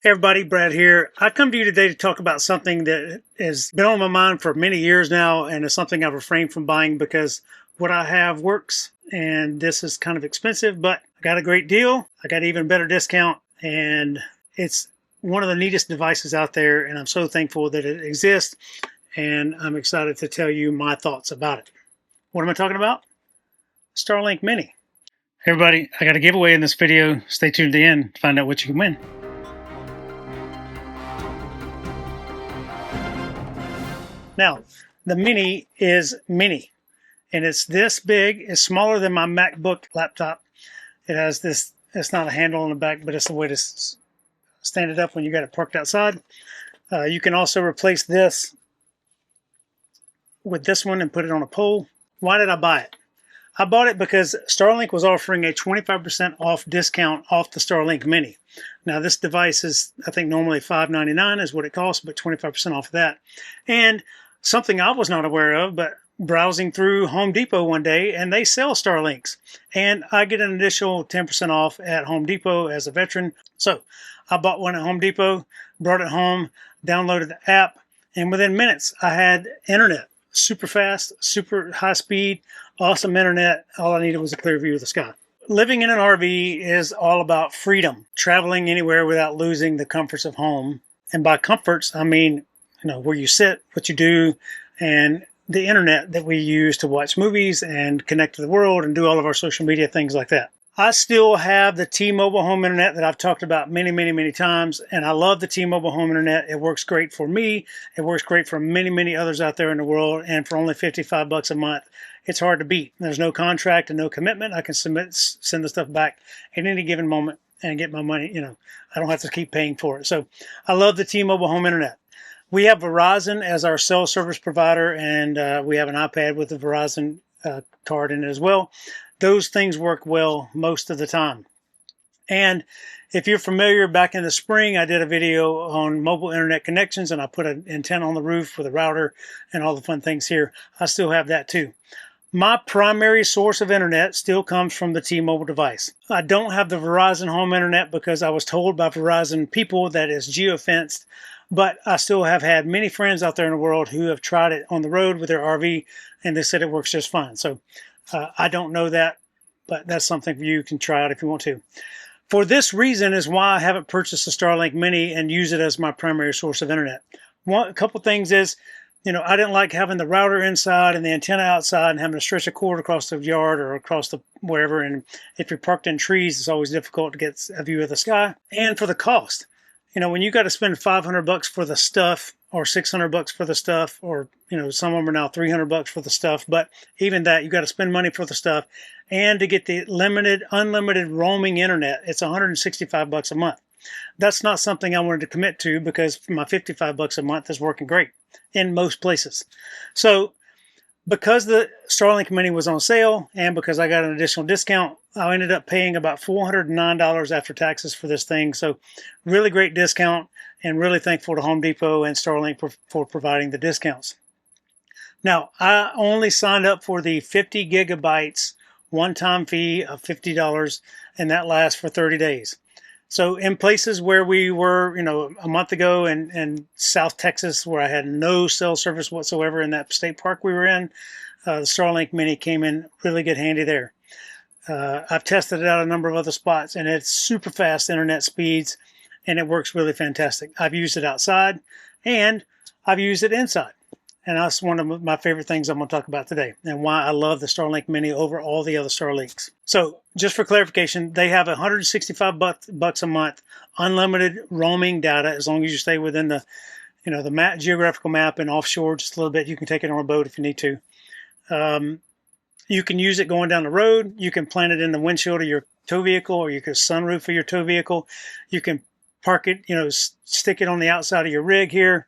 Hey everybody, Brad here. I come to you today to talk about something that has been on my mind for many years now, and is something I've refrained from buying because what I have works, and this is kind of expensive, but I got a great deal. I got an even better discount, and it's one of the neatest devices out there, and I'm so thankful that it exists, and I'm excited to tell you my thoughts about it. What am I talking about? Starlink Mini. Hey everybody, I got a giveaway in this video. Stay tuned to the end to find out what you can win. Now, the Mini is mini, and it's this big. It's smaller than my MacBook laptop. It has this, it's not a handle on the back, but it's a way to stand it up when you got it parked outside. You can also replace this with this one and put it on a pole. Why did I buy it? I bought it because Starlink was offering a 25% off discount off the Starlink Mini. Now this device is, I think normally $599 is what it costs, but 25% off of that. And something I was not aware of, but browsing through Home Depot one day, and they sell Starlinks. And I get an additional 10% off at Home Depot as a veteran. So I bought one at Home Depot, brought it home, downloaded the app, and within minutes I had internet. Super fast, super high speed, awesome internet. All I needed was a clear view of the sky. Living in an RV is all about freedom, traveling anywhere without losing the comforts of home. And by comforts, I mean, where you sit, what you do, and the internet that we use to watch movies and connect to the world and do all of our social media, things like that. I still have the T-Mobile home internet that I've talked about many times, and I love the T-Mobile home internet. It works great for me. It works great for many others out there in the world, and for only $55 a month, it's hard to beat. There's no contract and no commitment. I can send the stuff back at any given moment and get my money. I don't have to keep paying for it. So I love the T-Mobile home internet. We have Verizon as our cell service provider, and we have an iPad with a Verizon card in it as well. Those things work well most of the time. And if you're familiar, back in the spring, I did a video on mobile internet connections, and I put an antenna on the roof with a router and all the fun things here. I still have that too. My primary source of internet still comes from the T-Mobile device. I don't have the Verizon home internet because I was told by Verizon people that it's geofenced, but I still have had many friends out there in the world who have tried it on the road with their RV, and they said it works just fine. So I don't know that, but that's something you can try out if you want to. For this reason is why I haven't purchased the Starlink Mini and use it as my primary source of internet. A couple things is, I didn't like having the router inside and the antenna outside and having to stretch a cord across the yard or across the wherever. And if you're parked in trees, it's always difficult to get a view of the sky. And for the cost, when you got to spend $500 for the stuff, or $600 for the stuff, or some of them are now $300 for the stuff, but even that, you got to spend money for the stuff, and to get the unlimited roaming internet, it's $165 a month. That's not something I wanted to commit to because my $55 a month is working great in most places. So because the Starlink Mini was on sale and because I got an additional discount, I ended up paying about $409 after taxes for this thing. So really great discount, and really thankful to Home Depot and Starlink for providing the discounts. Now, I only signed up for the 50 gigabytes one-time fee of $50, and that lasts for 30 days. So in places where we were, a month ago in South Texas, where I had no cell service whatsoever in that state park we were in, the Starlink Mini came in really good handy there. I've tested it out a number of other spots, and it's super fast internet speeds, and it works really fantastic. I've used it outside, and I've used it inside. And that's one of my favorite things I'm going to talk about today, and why I love the Starlink Mini over all the other Starlinks. So just for clarification, they have $165 a month, unlimited roaming data, as long as you stay within the, the geographical map and offshore just a little bit. You can take it on a boat if you need to. You can use it going down the road. You can plant it in the windshield of your tow vehicle, or you can sunroof of your tow vehicle. You can park it, stick it on the outside of your rig here.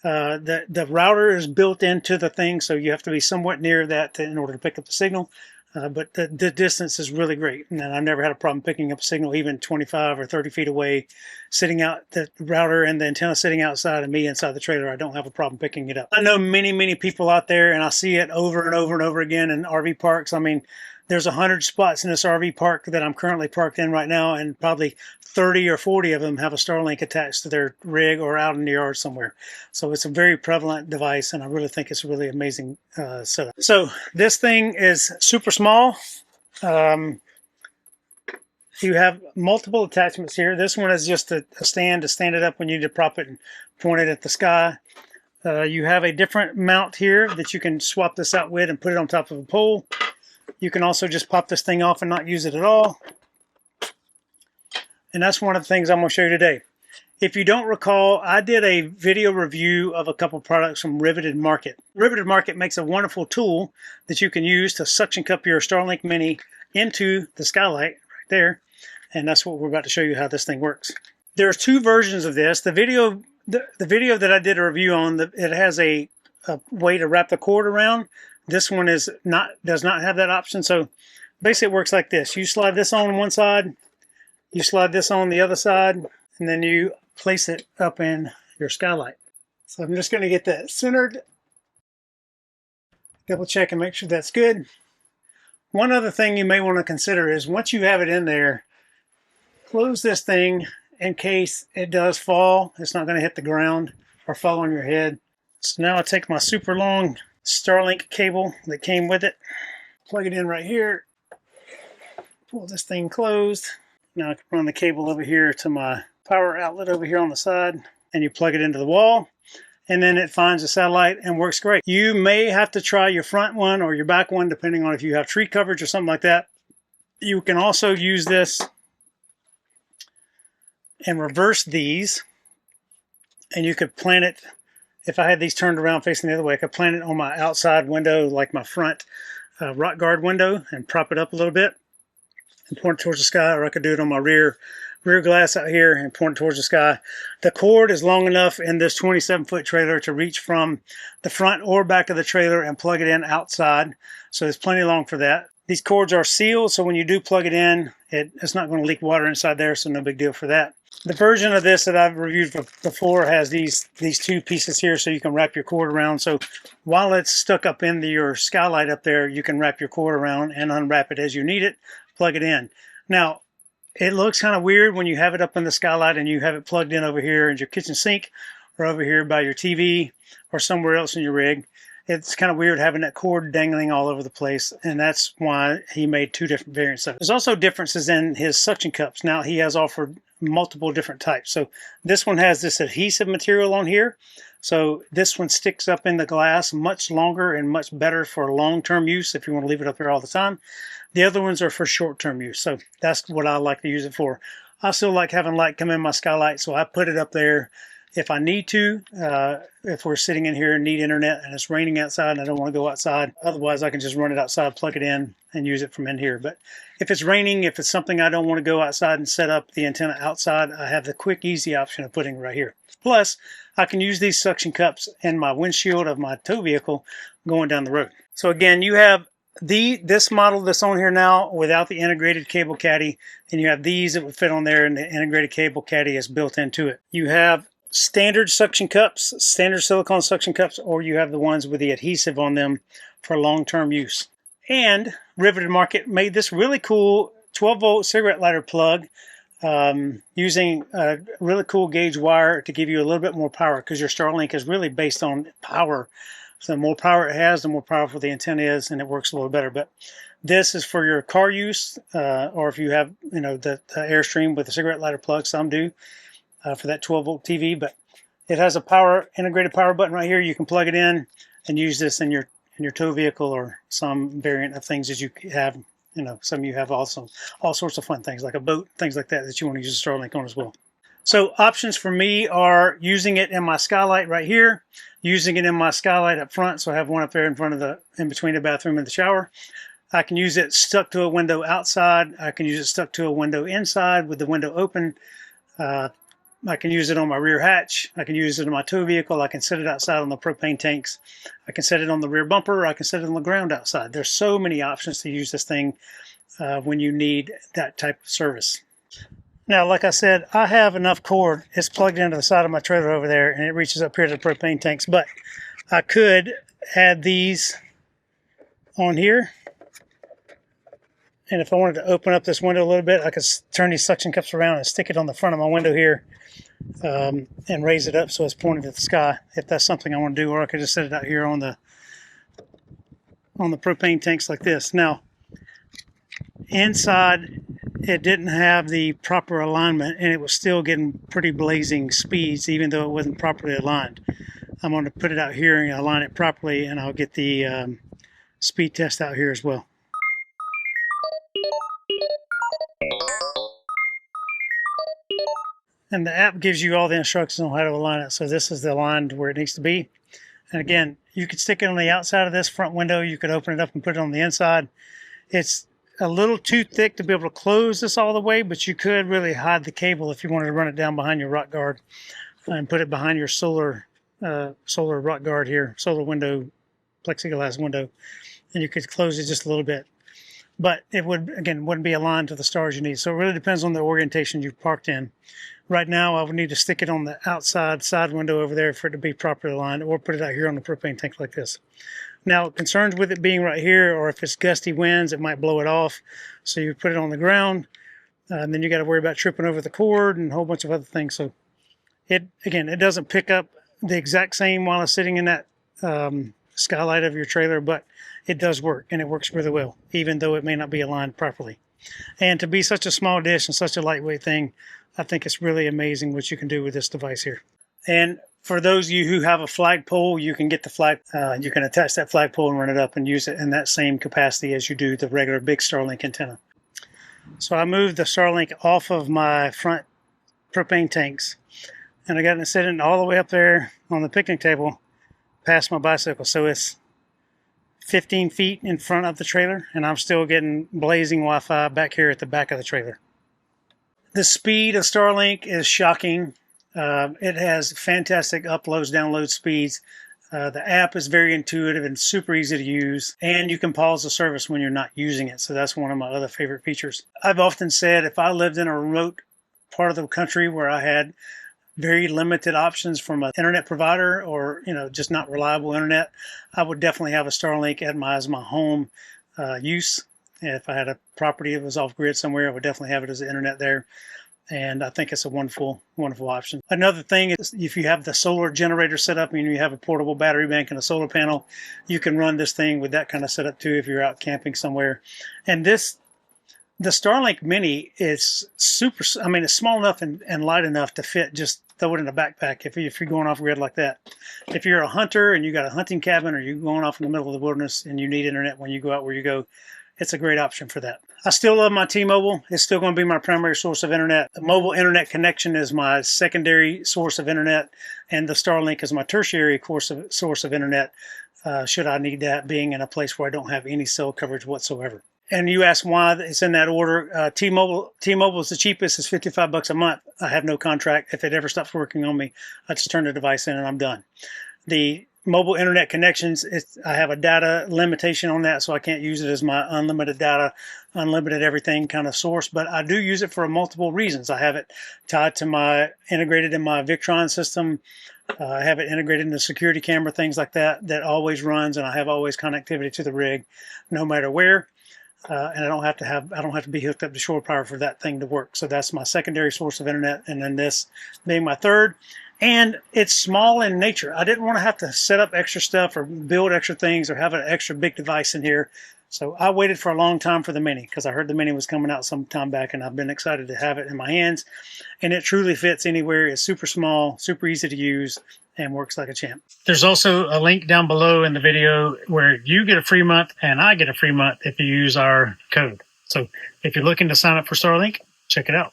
The router is built into the thing, so you have to be somewhat near that in order to pick up the signal. But the distance is really great, and I've never had a problem picking up a signal even 25 or 30 feet away, sitting out, the router and the antenna sitting outside and me inside the trailer. I don't have a problem picking it up. I know many people out there, and I see it over and over again in RV parks. I mean, There's 100 spots in this RV park that I'm currently parked in right now, and probably 30 or 40 of them have a Starlink attached to their rig or out in the yard somewhere. So it's a very prevalent device, and I really think it's a really amazing setup. So this thing is super small. You have multiple attachments here. This one is just a stand to stand it up when you need to prop it and point it at the sky. You have a different mount here that you can swap this out with and put it on top of a pole. You can also just pop this thing off and not use it at all. And that's one of the things I'm going to show you today. If you don't recall, I did a video review of a couple products from Riveted Market. Riveted Market makes a wonderful tool that you can use to suction cup your Starlink Mini into the skylight right there. And that's what we're about to show you how this thing works. There's two versions of this. The video that I did a review on, it has a way to wrap the cord around. This one does not have that option. So basically it works like this. You slide this on one side, you slide this on the other side, and then you place it up in your skylight. So I'm just going to get that centered, double check and make sure that's good. One other thing you may want to consider is once you have it in there, close this thing in case it does fall. It's not going to hit the ground or fall on your head. So now I take my super long Starlink cable that came with it, plug it in right here, pull this thing closed. Now I can run the cable over here to my power outlet over here on the side, and you plug it into the wall, and then it finds the satellite and works great. You may have to try your front one or your back one depending on if you have tree coverage or something like that. You can also use this and reverse these, and you could plant it. If I had these turned around facing the other way, I could plant it on my outside window, like my front rock guard window, and prop it up a little bit and point it towards the sky, or I could do it on my rear glass out here and point it towards the sky. The cord is long enough in this 27-foot trailer to reach from the front or back of the trailer and plug it in outside, so it's plenty long for that. These cords are sealed, so when you do plug it in, it's not going to leak water inside there, so no big deal for that. The version of this that I've reviewed before has these two pieces here, so you can wrap your cord around. So while it's stuck up into your skylight up there, you can wrap your cord around and unwrap it as you need it, plug it in. Now, it looks kind of weird when you have it up in the skylight and you have it plugged in over here in your kitchen sink or over here by your TV or somewhere else in your rig. It's kind of weird having that cord dangling all over the place, and that's why he made two different variants of it. There's also differences in his suction cups. Now, he has offered multiple different types. So this one has this adhesive material on here. So this one sticks up in the glass much longer and much better for long-term use if you want to leave it up there all the time. The other ones are for short-term use. So that's what I like to use it for. I still like having light come in my skylight, so I put it up there if I need to. If we're sitting in here and need internet and it's raining outside and I don't want to go outside. Otherwise, I can just run it outside, plug it in, and use it from in here. But if it's raining, if it's something I don't want to go outside and set up the antenna outside, I have the quick, easy option of putting it right here. Plus, I can use these suction cups in my windshield of my tow vehicle going down the road. So again, you have this model that's on here now without the integrated cable caddy, and you have these that would fit on there, and the integrated cable caddy is built into it. You have standard suction cups, standard silicone suction cups, or you have the ones with the adhesive on them for long-term use. And Riveted Market made this really cool 12-volt cigarette lighter plug using a really cool gauge wire to give you a little bit more power, because your Starlink is really based on power. So the more power it has, the more powerful the antenna is, and it works a little better. But this is for your car use, or if you have, the Airstream with the cigarette lighter plug. Some do. For that 12-volt TV, but it has a integrated power button right here. You can plug it in and use this in your tow vehicle or some variant of things that you have. Some of you have also all sorts of fun things like a boat, things like that you want to use a Starlink on as well. So options for me are using it in my skylight right here, using it in my skylight up front. So I have one up there in between the bathroom and the shower. I can use it stuck to a window outside. I can use it stuck to a window inside with the window open. I can use it on my rear hatch. I can use it in my tow vehicle. I can set it outside on the propane tanks. I can set it on the rear bumper. I can set it on the ground outside. There's so many options to use this thing when you need that type of service. Now, like I said, I have enough cord. It's plugged into the side of my trailer over there, and it reaches up here to the propane tanks. But I could add these on here And if I wanted to open up this window a little bit, I could turn these suction cups around and stick it on the front of my window here, and raise it up so it's pointed at the sky, if that's something I want to do. Or I could just set it out here on the propane tanks like this. Now, inside, it didn't have the proper alignment, and it was still getting pretty blazing speeds, even though it wasn't properly aligned. I'm going to put it out here and align it properly, and I'll get the speed test out here as well. And the app gives you all the instructions on how to align it. So this is aligned where it needs to be. And again, you could stick it on the outside of this front window. You could open it up and put it on the inside. It's a little too thick to be able to close this all the way, but you could really hide the cable if you wanted to run it down behind your rock guard and put it behind your solar rock guard here, solar window, plexiglass window, and you could close it just a little bit. But it wouldn't be aligned to the stars you need. So it really depends on the orientation you've parked in. Right now, I would need to stick it on the outside side window over there for it to be properly aligned, or put it out here on the propane tank like this. Now, concerns with it being right here, or if it's gusty winds, it might blow it off. So you put it on the ground, and then you got to worry about tripping over the cord and a whole bunch of other things. So it doesn't pick up the exact same while it's sitting in that skylight of your trailer, but it does work, and it works really well, even though it may not be aligned properly. And to be such a small dish and such a lightweight thing, I think it's really amazing what you can do with this device here. And for those of you who have a flagpole, you can get the flag. You can attach that flagpole and run it up and use it in that same capacity as you do the regular big Starlink antenna. So I moved the Starlink off of my front propane tanks, and I got it sitting all the way up there on the picnic table past my bicycle. So it's 15 feet in front of the trailer, and I'm still getting blazing Wi-Fi back here at the back of the trailer. The speed of Starlink is shocking. It has fantastic uploads, download speeds. The app is very intuitive and super easy to use, and you can pause the service when you're not using it. So that's one of my other favorite features. I've often said if I lived in a remote part of the country where I had very limited options from an internet provider, or just not reliable internet, I would definitely have a Starlink as my home use. If I had a property that was off grid somewhere, I would definitely have it as the internet there. And I think it's a wonderful, wonderful option. Another thing is, if you have the solar generator set up, and you have a portable battery bank and a solar panel, you can run this thing with that kind of setup too if you're out camping somewhere. And the Starlink Mini is super, it's small enough and light enough to fit, just throw it in a backpack if you're going off grid like that. If you're a hunter and you got a hunting cabin, or you're going off in the middle of the wilderness and you need internet when you go out where you go, it's a great option for that. I still love my T-Mobile. It's still going to be my primary source of internet. The mobile internet connection is my secondary source of internet, and the Starlink is my tertiary source of internet, should I need that, being in a place where I don't have any cell coverage whatsoever. And you ask why it's in that order. T-Mobile is the cheapest. It's $55 a month. I have no contract. If it ever stops working on me, I just turn the device in and I'm done. The mobile internet connections, I have a data limitation on that, so I can't use it as my unlimited data, unlimited everything kind of source, but I do use it for multiple reasons. I have it tied to integrated in my Victron system. I have it integrated in the security camera, things like that always runs, and I have always connectivity to the rig no matter where. And I don't have to be hooked up to shore power for that thing to work. So that's my secondary source of internet, and then this being my third. And it's small in nature. I didn't want to have to set up extra stuff or build extra things or have an extra big device in here. So I waited for a long time for the Mini, because I heard the Mini was coming out some time back, and I've been excited to have it in my hands. And it truly fits anywhere. It's super small, super easy to use, and works like a champ. There's also a link down below in the video where you get a free month and I get a free month if you use our code. So if you're looking to sign up for Starlink, check it out.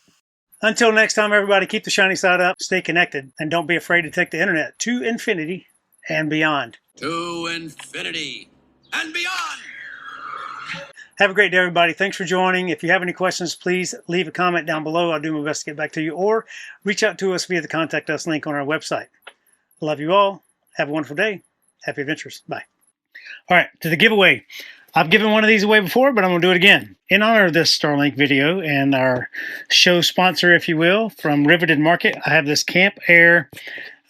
Until next time, everybody, keep the shiny side up, stay connected, and don't be afraid to take the internet to infinity and beyond. To infinity and beyond. Have a great day, everybody. Thanks for joining. If you have any questions, please leave a comment down below. I'll do my best to get back to you, or reach out to us via the Contact Us link on our website. Love you all. Have a wonderful day. Happy adventures. Bye. All right, to the giveaway. I've given one of these away before, but I'm going to do it again. In honor of this Starlink video and our show sponsor, if you will, from Riveted Market, I have this Camp Air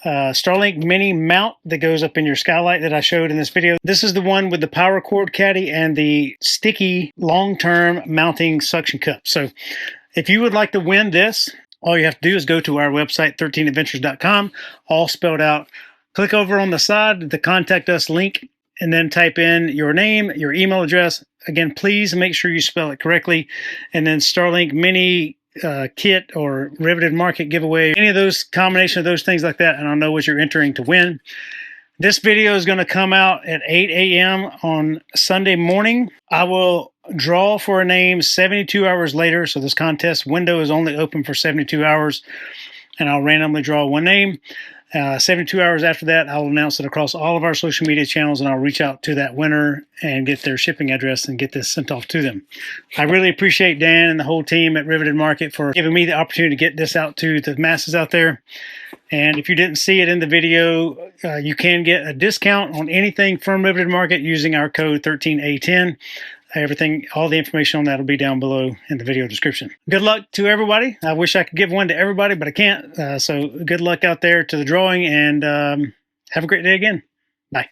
Starlink Mini mount that goes up in your skylight that I showed in this video. This is the one with the power cord caddy and the sticky long-term mounting suction cup. So if you would like to win this, all you have to do is go to our website, 13adventures.com, all spelled out. Click over on the side, the contact us link, and then type in your name, your email address. Again, please make sure you spell it correctly. And then Starlink Mini kit or Riveted Market giveaway, any of those, combination of those things like that, and I'll know what you're entering to win. This video is going to come out at 8 a.m. on Sunday morning. I will draw for a name 72 hours later, so this contest window is only open for 72 hours, and I'll randomly draw one name. 72 hours after that, I'll announce it across all of our social media channels, and I'll reach out to that winner and get their shipping address and get this sent off to them. I really appreciate Dan and the whole team at Riveted Market for giving me the opportunity to get this out to the masses out there. And if you didn't see it in the video, you can get a discount on anything from Riveted Market using our code 13A10. Everything, all the information on that will be down below in the video description. Good luck to everybody. I wish I could give one to everybody, but I can't. So good luck out there to the drawing, and have a great day again. Bye.